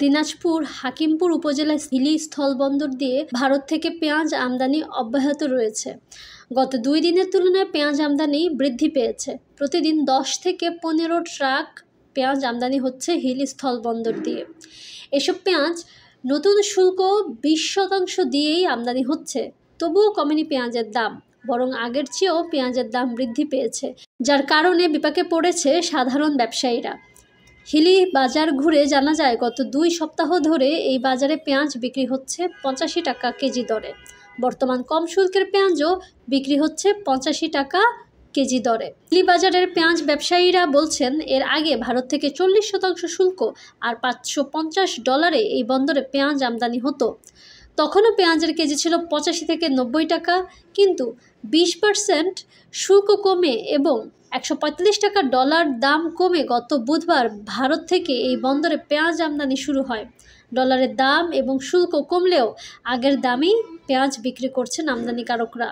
দিনাজপুর হাকিমপুর উপজেলার হিলি স্থলবন্দর দিয়ে ভারত থেকে পেঁয়াজ আমদানি অব্যাহত রয়েছে। গত 2 দিনের তুলনায় পেঁয়াজ আমদানি বৃদ্ধি পেয়েছে। প্রতিদিন 10 থেকে 15 ট্রাক পেঁয়াজ আমদানি হচ্ছে হিলি স্থলবন্দর দিয়ে। এসব পেঁয়াজ নতুন শুল্ক 20% দিয়েই আমদানি হচ্ছে। তবুও কমেনি পেঁয়াজের দাম, বরং আগের চেয়েও পেঁয়াজের দাম বৃদ্ধি পেয়েছে, যার কারণে বিপাকে পড়েছে সাধারণ ব্যবসায়ীরা। হিলি বাজার ঘুরে জানা যায়, গত 2 সপ্তাহ ধরে এই বাজারে পেঁয়াজ বিক্রি হচ্ছে 85 টাকা কেজি দরে। বর্তমান কম শুল্কের পেঁয়াজও বিক্রি হচ্ছে 85 টাকা কেজি দরে। হিলি বাজারের পেঁয়াজ ব্যবসায়ীরা বলছেন, এর আগে ভারত থেকে 40% শুল্ক আর $550 এই বন্দরে পেঁয়াজ আমদানি হতো। তখনও পেঁয়াজের কেজি ছিল 85 থেকে 90 টাকা, কিন্তু 20% শুল্ক কমে এবং $145 দাম কমে গত বুধবার ভারত থেকে এই বন্দরে পেঁয়াজ আমদানি শুরু হয়। ডলারের দাম এবং শুল্ক কমলেও আগের দামেই পেঁয়াজ বিক্রি করছেন আমদানিকারকরা।